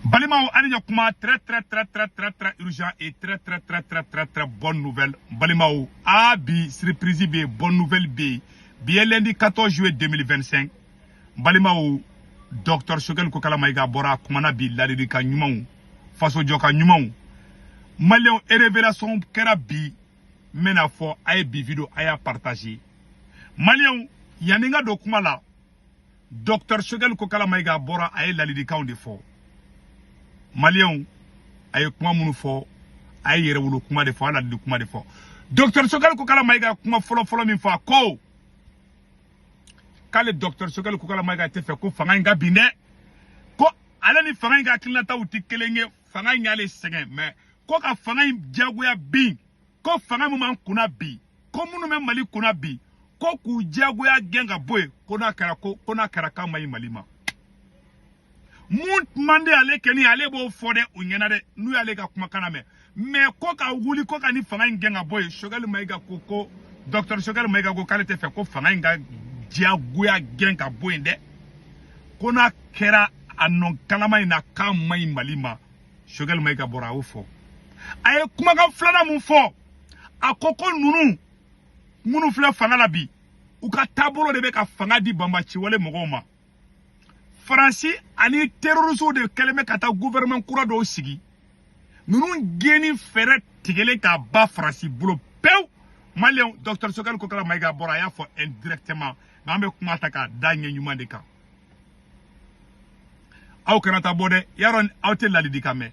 Balimao Kuma, très urgent et très bonne nouvelle. Balimao Abi surprise B, bonne nouvelle B. Bien lundi 14 juillet 2025. Balimao Dr Choguel Kokala Maïga Bora Kumana Bi Ladika Numau. Faso Joka Numau. Malion et révélation Kera Bi. Menafo Aye Bi vidéo Aya partagé. Malion Yaninga Dokumala. Dr Choguel Kokala Maïga Bora Aye Ladika on défaut. Malion aye kuma munu fo aye yere wulu kuma de fo ala de kuma de fo docteur Choguel Kokala Maïga kuma folo min fo ko kale docteur Choguel Kokala Maïga te fe ko fanga nga binde ko ala ni fanga nga kilata uti kelenge fanga nyale segen mais ko ka fanga jagoya bi ko fanga mu man kuna bi ko munu men mali kuna bi ko ku jagoya genga boy ko na kara ka mai malima Moun mande ale keni ale bo fode unyana de nu ale ka kuma kana me ko ka wuli ko ka ni fanga ngenga boy Choguel Maïga koko docteur Choguel Maïga ko kale te fe ko fanga nga diaguya genga boy de kona kera anon kalama ina ka mai malima Choguel Maïga bora ofo aye kuma ka flana mu fo akoko nunu fla fanga la bi u ka tabolo de be ka fanga di bamba ci wale mogoma Fransi ani terroristes de keleme kata gouvernement kura do sigi nunu geni fere tigele ka ba Fransi bolo pew Malion docteur Choguel Kokala Maïga bora ya fo indirectement ngambe kuma taka danye nyuma de ka aw kanata bode yaron awte la lidikame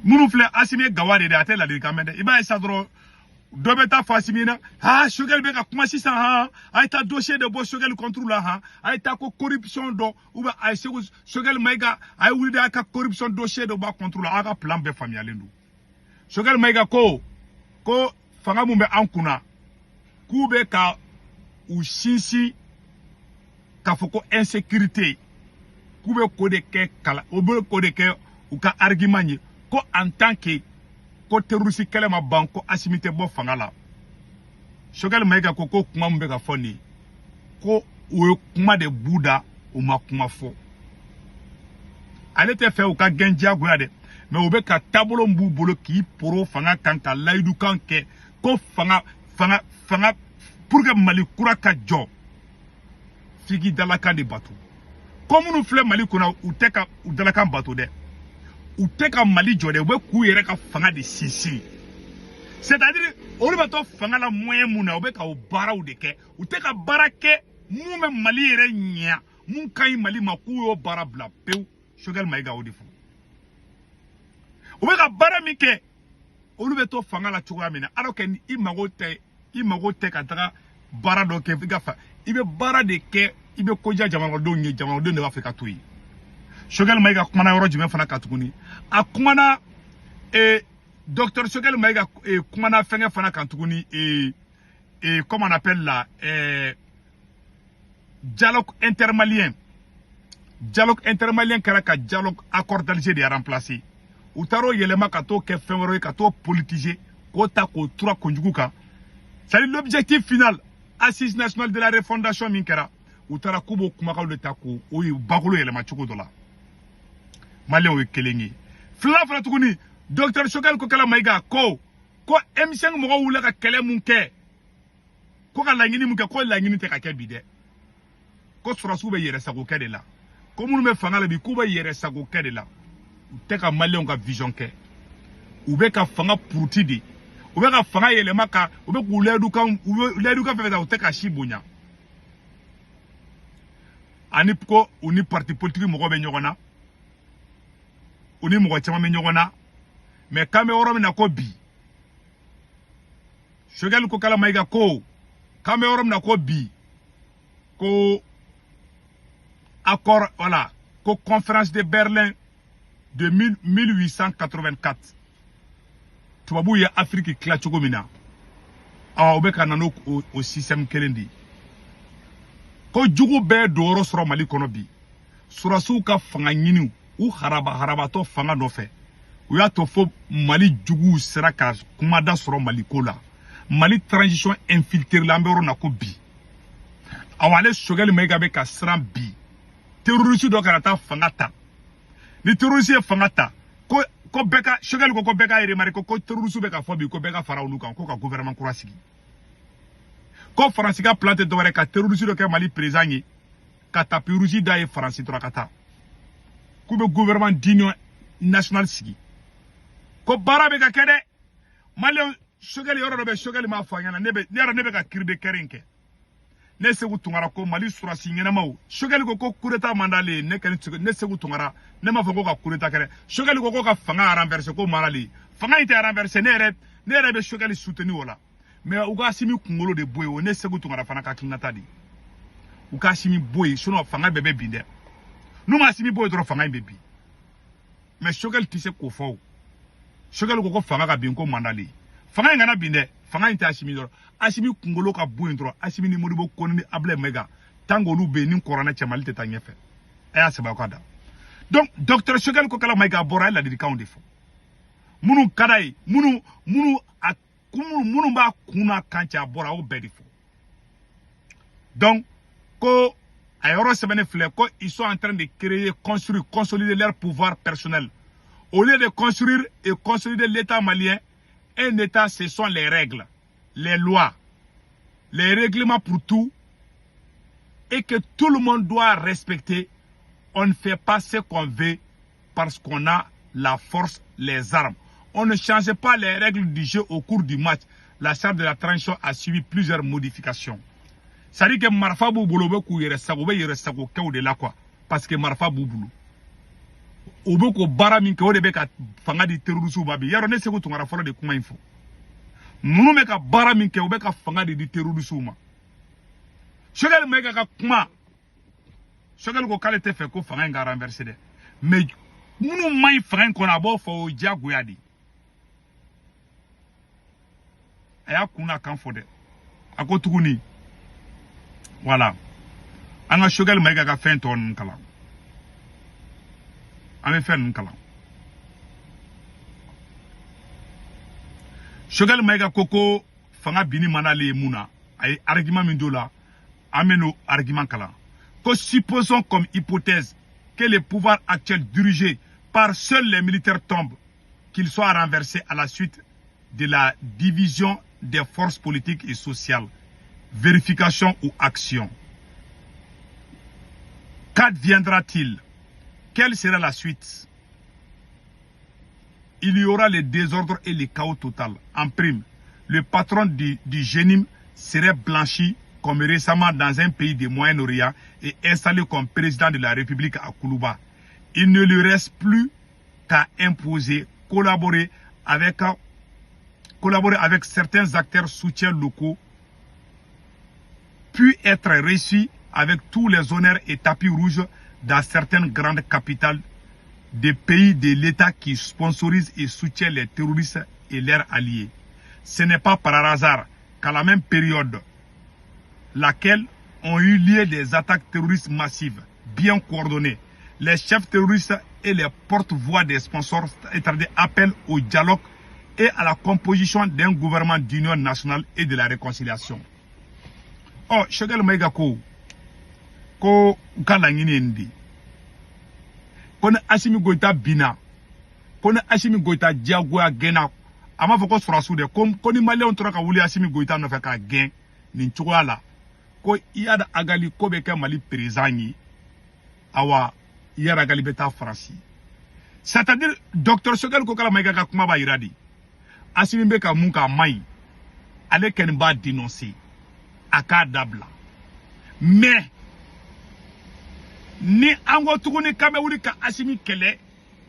nunu fle asime gawade de ate la lidikame de iba esadro Dobeta Fasimina, Choguel Beka Kumasisa, Aïta dossier de Bo Choguel contrôle là, Aïta corruption do, ou bien Choguel Maïga, Aïwida corruption dossier de Bo contrôle, Aga plan B familial. Choguel Maïga ko Fangamumbe Ankuna, Koubeka ou Shinsi, Kafoko insécurité, Koube Kodeke Kala, Obe Kodeke ou Ka argument, ko en tant que ko terroriste kelema banko asimite bo fangala Choguel Maïga ko kuma mbe ka foni ko o kuma de buda o ma kuma fo ale te fe o ka genja goya de mais o be ka tabolo mbu bolo ki poro fanga kanka laidu kanke ko fanga pour que Mali kura ka jo figi dalaka de bateau comme nous fle Mali kuna u teka u dalaka bateau de ou teka Mali jode we ku yere ka fanga de sisi c'est-à-dire on va to fanga la moyen muna o be ka o bara ou de ke ou teka barake mu me Mali yere nya mun kai Mali ma ku yo bara bla peu Choguel Maïga o defo o be ka bara mi ke o be to fanga la chuga mina alors que i mago te ka daga bara do ke gafa ibe bara de ke ibe koja jamano do nye jamano do ne Afrika toyi Choguel Maïga kumana yoro jume fana katuguni akumana docteur Choguel Maïga kumana fenge fana katuguni comment on appelle là dialogue intermalien karaka dialogue accord d'Alger de remplacer utaro yelema kato ke fenwero kato politiser kota ko trois konjuguka c'est l'objectif final assise nationale de la refondation minkera utara kubo kumaka le tako oyi bagolo yelema chukodola Malion kelengi fla tukuni docteur Choguel Kokala Maïga ko M5 mo wula ka kele munke ko ka langini munke ko langini te ka ke bide ko surasu be yere sago ke de la ko munu me fanga bi ku be yere sago ke de la te ka Malion ka vision ke u be ka fanga purtidi u be ka fanga yele maka u be ku ledu kan fe da u te ka shibunya ani ko uni parti politique mo be nyogona uni mo chama me nyogona mais kame oro na ko bi Choguel Kokala Maïga ko kame oro na ko bi ko accord voilà ko conférence de Berlin de 1884 tubabu ya Afrique kla chogomina obeka nano au système kelendi ko jugu be doro soro Mali kono bi surasu ka fanga nyinu u haraba to fanga no fe u ya to fo Mali jugu sera ka kuma da soro Mali kola Mali transition infiltré lambero na ko bi awale Choguel Maïga be ka sran bi terroriste do karata fanga ta ni terroriste ye fanga ta ko beka Choguel ko beka remari ko terroriste beka fobi ko beka fara olu kan ko ka gouvernement kura sigi ko France ka plante dɔwɛrɛ ka terroriste dɔ kɛ Mali président ye ka tapis rouge da ye France tora ka taa k'u bɛ gouvernement d'union nationale sigi ko baara bɛ ka kɛ dɛ Malien Choguel yɔrɔ dɔ bɛ Choguel m'a fɔ a ɲɛna ne yɛrɛ ne bɛ ka cri de cœur in kɛ ne Segu Tunkara ko Mali surasi ɲɛnamaw Choguel ko coup d'état mandale ne Segu Tunkara ne m'a fɔ ko ka coup d'état kɛ dɛ Choguel ko ka fanga renverser ko marali fanga in tɛ renverser ne yɛrɛ bɛ Choguel soutenir o la mais u ka Asimi kunkolo de bɔ yen o ne Segu Tunkara fana ka hakilinata de u ka Asimi bɔ yen sinon fanga bɛɛ bɛ bin dɛ n'u ma Asimi bɔ yen dɔrɔn fanga in bɛ bin mais Choguel tɛ se k'o fɔ o Choguel ko fanga ka bin ko mandale fanga in kana bin dɛ fanga in tɛ Asimi dɔrɔn Asimi kunkolo ka bɔ yen dɔrɔn Asimi ni Modibo Kone ni Ablaye Mayiga tant que olu bɛ yen ni kɔrɔnɛ cɛ Mali tɛ taa ɲɛfɛ a y'a sɛbɛn aw ka da donc docteur Choguel ko kala Mayiga bɔra a ye ladilikanw de fɔ minnu ka d'a ye minnu b'a kun n'a kan cɛ a bɔra a y'o bɛɛ de fɔ donc ko a yɔrɔ sɛbɛnnen filɛ ko ils sont en train de créer construire consolider leur pouvoir personnel au lieu de construire et consolider l'État malien un État ce sont les règles les lois, les règlements pour tout, et que tout le monde doit respecter. On ne fait pas ce qu'on veut parce qu'on a la force, les armes. On ne change pas les règles du jeu au cours du match. La charte de la transition a suivi plusieurs modifications. Ça dit que Marfa Bouboulou beku yeresago keu de la quoi. Parce que Marfa Bouboulou. Obeko bara minke ode beka fanga di terrorisme babi. Yaro ne seko tungara folo de kuma info. Nous me ka bara min ke ubeka fanga de terrorisme ma Choguel Mayiga ka kuma Choguel ko kale te fe ko fanga nga renverser de mais munu may fanga ko na bo fo jagoya di aya kuna kan fo de ako tuguni voilà anga Choguel Mayiga ka fen ton kala ame fen kala Choguel Mayiga koko fanga bini manale muna ay argument min dola ameno argument kala que supposons comme hypothèse que le pouvoir actuel dirigé par seuls les militaires tombe qu'il soit renversé à la suite de la division des forces politiques et sociales vérification ou action qu'adviendra-t-il quelle sera la suite il y aura le désordre et le chaos total. En prime, le patron du génie serait blanchi comme récemment dans un pays du Moyen-Orient et installé comme président de la République à Koulouba. Il ne lui reste plus qu'à imposer, collaborer avec certains acteurs soutiens locaux, puis être reçu avec tous les honneurs et tapis rouges dans certaines grandes capitales des pays de l'État qui sponsorisent et soutiennent les terroristes et leurs alliés. Ce n'est pas par hasard qu'à la même période, laquelle ont eu lieu des attaques terroristes massives, bien coordonnées, les chefs terroristes et les porte-voix des sponsors étrangers appellent au dialogue et à la composition d'un gouvernement d'union nationale et de la réconciliation. Oh, Choguel Mayiga ko kalangini ndi. Kone Asimi Goïta bina kone Asimi Goïta diagoya gena ama foko surasu de koni Malien tora ka wuli Asimi Goïta no fe ka gen nin cogoya la ko iyada agali ko be ke Mali président awa iyada agali beta France c'est-à-dire docteur Choguel ko kala Mayiga ka kuma ba iradi Asimi be ka mun ka mai ale ken ba dénoncer aka dabla mais ni ango tuguni kabe wuri ka Asimi kele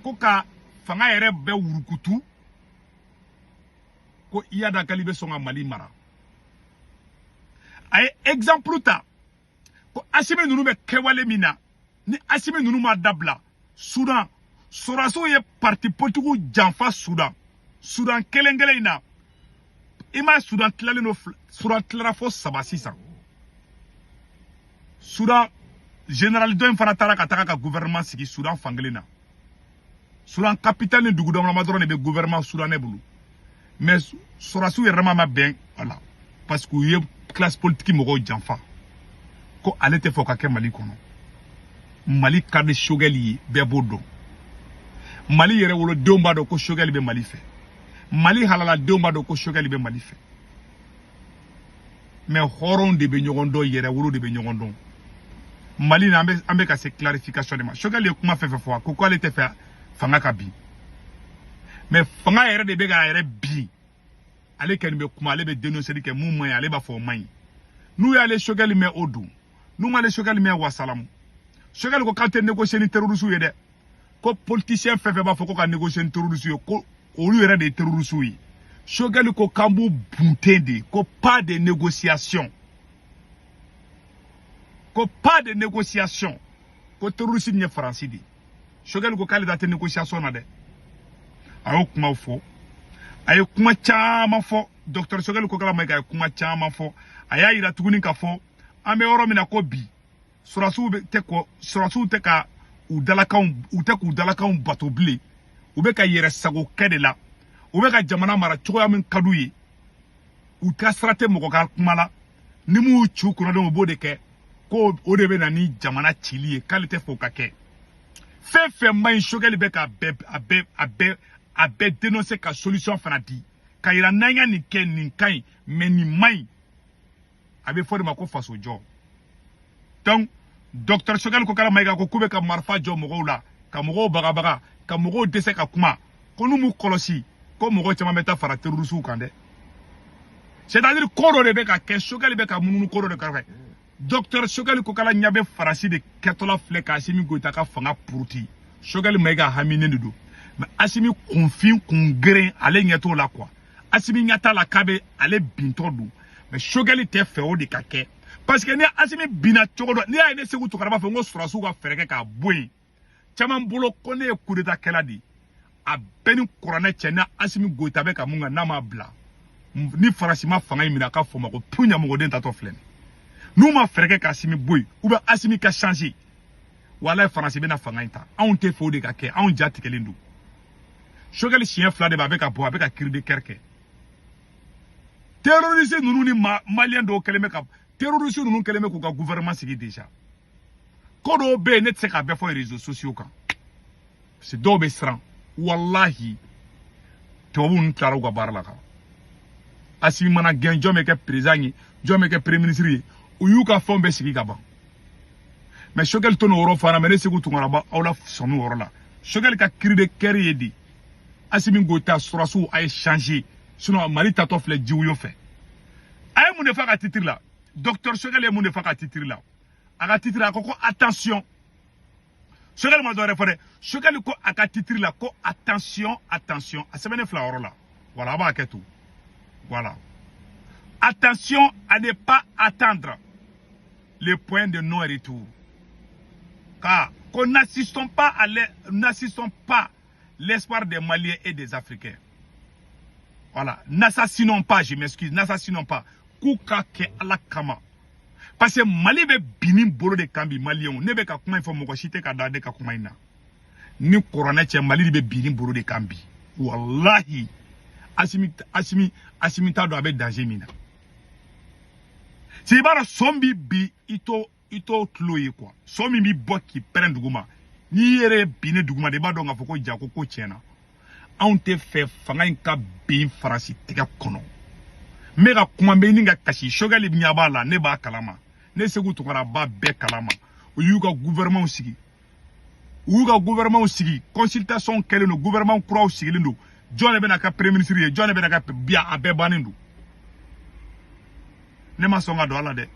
ko ka fanga yere be wurukutu ko iyada kalibe songa Mali mara ay exemple ta ko Asimi nunu be kewale mina ni Asimi nunu ma dabla Soudan soraso ye parti politiku janfa Soudan kelengele ina ima Soudan tlale no Soudan tlara fo sabasisa Soudan général Don Fanatara Kataka ka gouvernement sigi Soudan fangelina. Soudan capitale ni dugu dama dron be gouvernement soudanais bulu. Mais sorasu est vraiment bien voilà parce que y classe politique mo janfa. Ko ale te foka ke Mali kono. Mali kade Choguel yi be bodo. Mali yere wolo denw b'a dɔn ko Choguel bɛ Mali fɛ. Mali halala denw b'a dɔn ko Choguel bɛ Mali fɛ. Mais hɔrɔnw de bɛ ɲɔgɔn dɔn, yɛrɛ wolo de bɛ ɲɔgɔn dɔn. Mali na an bɛ ka se clarification de ma. Choguel ye kuma fɛn fɛn fɔ ko k'ale tɛ fɛ fanga ka bin. Mais fanga yɛrɛ de bɛ ka yɛrɛ bin. Ale kɛni bɛ kuma, ale bɛ dénoncer kɛ mun man ɲi, ale b'a fɔ o man ɲi. N'u y'ale Choguel mɛn o dun, n'u m'ale Choguel mɛn wasalamu. Choguel ko k'an tɛ négocier ni terroriste ye dɛ. Ko politicien fɛn fɛn b'a fɔ ko ka négocier ni terroriste ye, ko olu yɛrɛ de ye terroriste ye. Choguel ko k'an b'u bunten de, ko pas de négociation. Ko pas de négociation. Ko terroriste ni ye Faransi de. Choguel ko k'ale tɛ négociation na dɛ. A y'o kumaw fɔ. A ye kuma caman fɔ. Docteur Choguel ko kala Mayiga ye kuma caman fɔ. A y'a yira tuguni k'a fɔ an bɛ yɔrɔ min na ko bi surasiw tɛ ka u tɛ k'u dalakanw bato bilen. U bɛ ka yɛrɛ sago kɛ de la. U bɛ ka jamana mara cogoya min ka d'u ye. U ka sira tɛ mɔgɔ ka kuma la. Ni m'u ci u kunna u b'o de kɛ. Ko o de bɛ na ni jamana cili ye k'ale tɛ fɛ o ka kɛ. Fɛn fɛn man ɲi Choguel bɛ ka a bɛɛ dénoncer ka solution fana di. Ka yira n'an ya nin kɛ nin ka ɲi mais nin man ɲi. A bɛ fɔ de ma ko faso jɔ. Donc Docteur Choguel ko kala Mayiga ko k'u bɛ ka marifa jɔ mɔgɔw la, ka mɔgɔw bagabaga, ka mɔgɔw dɛsɛ ka kuma, ko n'u m'u kɔlɔsi ko mɔgɔ caman bɛ taa fara terroriste kan dɛ. C'est-à-dire ko dɔ de bɛ ka kɛ, Choguel bɛ ka munumunu ko dɔ de kɛrɛfɛ. Docteur Choguel ko kala ɲɛ bɛ Faransi de kɛtɔla filɛ ka Assimi Goïta ka fanga puruti. Choguel Mayiga haminen de don. Mais Assimi kunfin kun geren ale ɲɛ t'o la quoi. Assimi ɲɛ t'a la k'a bɛ ale bintɔ don. Mais Choguel tɛ fɛ o de ka kɛ. Parce que ni Assimi bina cogo dɔ, ni y'a ye ne Segu Tunkara b'a fɔ ko surasiw ka fɛɛrɛ kɛ k'a bɔ yen. Caman bolo ko ne ye coup d'état kɛla de. A bɛɛ ni kuranɛ cɛ ni Assimi Goïta bɛ ka mun kan n'a m'a bila. Ni Faransi ma fanga in minɛ a ka fɔ ma ko pu ɲamɔgɔden tatɔ filɛ nin. N'u ma fɛɛrɛ kɛ ka Assimi bɔ yen, ou bien Assimi ka changer. Walayi Faransi bɛna fanga in ta. Anw tɛ fɛ o de ka kɛ, anw ja tigɛlen don. Choguel siɲɛ 2 de b'a bɛ ka bɔ, a bɛ ka cri de guerre kɛ. Terroriste ninnu ni malien dɔw kɛlen bɛ ka terroriste ninnu kɛlen bɛ k'u ka gouvernement sigi déjà. Ko dɔw bɛ yen ne tɛ se k'a bɛɛ fɔ réseaux sociaux kan. Parce que dɔw bɛ siran. Wallahi tubabuw ninnu tilara u ka baara la kan. Assimi mana gɛn jɔn bɛ kɛ président ye, jɔn bɛ kɛ premier ministre ye, u y'u ka fɛnw bɛɛ sigi ka ban. Mais Choguel to n'o yɔrɔ fana, mais ne Segu Tunkara ba aw la sɔmi o yɔrɔ la. Choguel ka cri de guerre ye di. Assimi Goïta surasiw a ye changer. Sinon Mali tatɔ filɛ jiwoyo fɛ. A ye mun de fɔ a ka titre la? Docteur Choguel ye mun de fɔ a ka titre la? A ka titre a ko attention. Choguel ma dɔ wɛrɛ fɔ dɛ. Choguel ko a ka titre la ko attention attention. A sɛbɛnnen filɛ a yɔrɔ la. Voilà a b'a kɛ to. Voilà. Attention à ne pas attendre le point de non-retour. Car n'assistons pas l'espoir des Maliens et des Africains. Voilà. N'assassinons pas, je m'excuse, n'assassinons pas. Kouka ke ala kama. Parce que Mali be bini bolo de kambi Maliens. Ne be ka kuma info moko shite ka dade ka kuma ina. Ni corona che Mali be bini bolo de kambi. Wallahi. Assimi ta do abe danger mina. Si bara sombi bi ito tloye quoi. Sombi bi boki peren duguma. Ni yere bini duguma de ba do nga foko jako ko tiena. On te fait fanga in ka bin Faransi tɛgɛ kɔnɔ. Me ka kuma bɛ ni ka kasi Choguel ɲɛ b'a la ne b'a kalama. Ne Segu Tunkara b'a bɛɛ kalama. U y'u ka gouvernement sigi. Consultation kɛlen don, gouvernement kuraw sigilen don. Jɔn de bɛna ka premier ministre ye, jɔn de bɛna ka biya a bɛɛ bannen don. Ne ma sɔn ka don a la dɛ.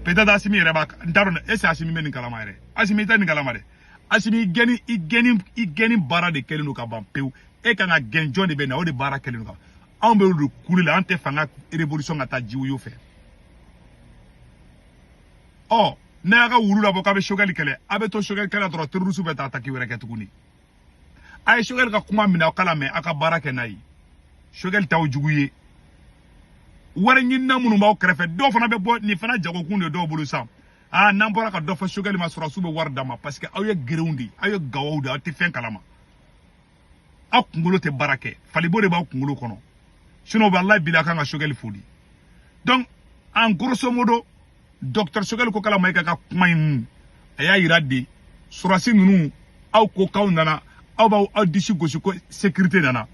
Peut-être Assimi yɛrɛ b'a n t'a dɔn est ce que Assimi bɛ nin kalama yɛrɛ? Assimi tɛ nin kalama dɛ. Assimi i gɛni baara de kɛlen don ka ban pewu. E kan ka gɛn jɔn de bɛ na o de baara kɛlen don ka. Anw bɛ olu kuli la, an tɛ fanga révolution ka taa jiwoyo fɛ. Ɔ ne y'a ka wulu labɔ k'a bɛ Choguel kɛlɛ, a bɛ to Choguel kɛlɛ dɔrɔn terroriste bɛ taa attaque wɛrɛ kɛ tuguni. A ye Choguel ka kuma minɛ aw kala mɛn a ka baara kɛ n'a ye. Choguel t'aw jugu ye. Wari ɲinina minnu b'aw kɛrɛfɛ dɔw fana bɛ bɔ nin fana jagokun de dɔw bolo sa. Ah n'an bɔra ka dɔ fɔ Choguel ma surasiw bɛ wari d'a ma parce que aw ye gerenw de, aw ye gawaw de, aw tɛ fɛn kalama. Aw kunkolo tɛ baara kɛ, falibo de b'aw kunkolo kɔnɔ. Sinon wallahi bila kan ka Choguel fodi. Donc en grosso modo Docteur Choguel ko kala Mayiga ka kuma in a y'a yira de surasi ninnu aw ko k'aw nana aw b'aw disi gosi ko sécurité nana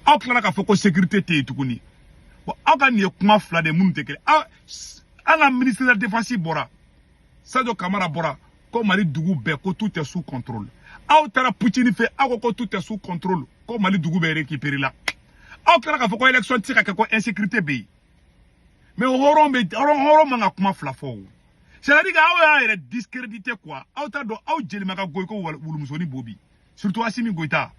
aw tilala k'a fɔ ko sécurité tɛ yen tuguni bon aw ka nin ye kuma fila de minnu tɛ kelen an ka ministre de la défense bɔra Sadio Camara bɔra ko Mali dugu bɛɛ ko tout est sous contrôle aw taara Poutine fɛ aw ko tout est sous contrôle ko Mali dugu bɛɛ récupéré la aw tilala k'a fɔ ko élection tɛ se ka kɛ ko insécurité bɛ yen mais hɔrɔn man ka kuma fila fɔ o c'est-à-dire aw y'a yɛrɛ discrédité quoi aw t'a dɔn aw jelima ka goy ko wulumusoni bobi surtout Assimi Goïta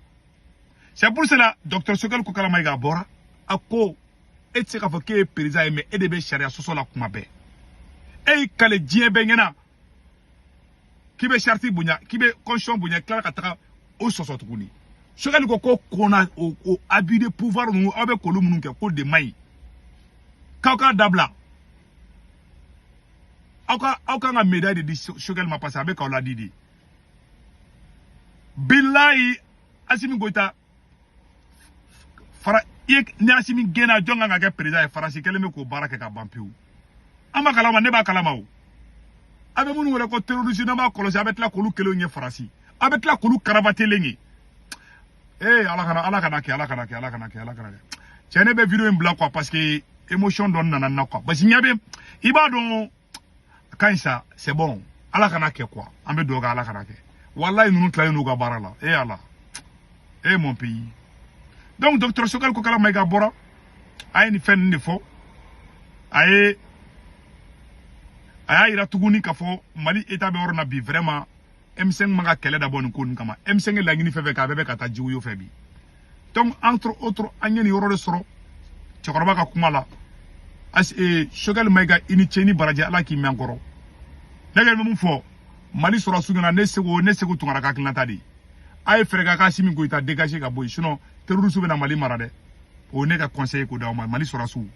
c'est pour cela docteur Sogɛl Kokala Maïga bɔra a ko e tɛ se k'a fɔ k'e ye président ye mais e de bɛ sariya sɔsɔ la kuma bɛɛ e y'i kale diɲɛ bɛɛ ɲɛna k'i bɛ charte bonya k'i bɛ constitution bonya tila ka taga o sɔsɔ tuguni Sogɛl ko kɔnna o abus de pouvoir ninnu aw bɛ k'olu minnu kɛ ko de man ɲi k'aw k'a dabila aw kan ka médaille de di Sogɛl ma parce que a bɛ k'aw ladi de bilahi Assimi Goïta ni Assimi gɛnna jɔn kan ka kɛ président ye Faransi kɛlen bɛ k'o baara kɛ ka ban pewu an b'a kalama ne b'a kalama o a bɛ minnu wele ko terroriste n'an b'a kɔlɔsi a bɛ tila k'olu kelenw ye Faransi a bɛ tila k'olu karabatelen ye ala kana kɛ cɛ ne bɛ vidéo in bila quoi parce que émotion dɔ nana na quoi parce que ɲɛ bɛ i b'a dɔn ka ɲi sa c'est bon ala kana kɛ quoi an bɛ dugawu kɛ ala kana kɛ wallahi ninnu tilalen n'u ka baara la ala mon pays donc docteur Sogɛl Kokala Maïga bɔra a ye nin fɛn ninnu de fɔ a y'a yira tuguni k'a fɔ Mali état bɛ yɔrɔ na bi vraiment M5 man ka kɛlɛ dabɔ nin ko nin kama M5 ye laɲini fɛn fɛn kɛ a bɛɛ bɛ ka taa jiwoyo fɛ bi donc entre autres an ye nin yɔrɔ de sɔrɔ cɛkɔrɔba ka kuma la Sogɛl Maïga i ni ce ni baraji ala k'i mɛn kɔrɔ ne kɛlen bɛ mun fɔ Mali sɔrɔ sugu na ne segu tungara ka hakilinata de a ye fɛɛrɛ ka Assimi Goïta dégager ka bɔ yen sinon terroriste bɛ na Mali mara dɛ o ne ka conseil ko d'aw ma Mali sɔrɔ sugu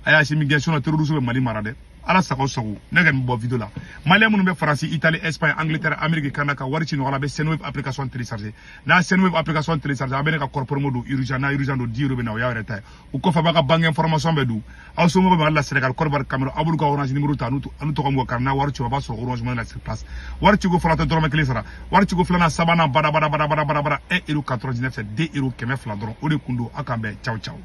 a ye Assimi gɛn sinon terroriste bɛ Mali mara dɛ ala sago sago ne kɛlen bɛ bɔ vidéo la Malien minnu bɛ Faransi Italie Espagne Angleterre Amérique Canada ka wari ci ɲɔgɔn na a bɛ Senweb application télécharger n'a Senweb application télécharger a bɛ ne ka corps promo don urgent n'a urgent don 10 € bɛ na o y'a yɛrɛ ta ye o kɔfɛ a b'a ka banque information bɛ dun aw somɔgɔw bɛ Mali la Sénégal Côte d'Ivoire Cameroun aw b'olu ka orange numéro ta anu tɔgɔ m'o kan n'a wari ci o b'a sɔrɔ orange money la sur place wari ciko fɔlɔ tɛ dɔrɔmɛ 1 sara wari ciko filanan sabanan bada 1 € 99 c'est 2 € 200 dɔrɔn o de kun don aw k'an bɛn ciao ciao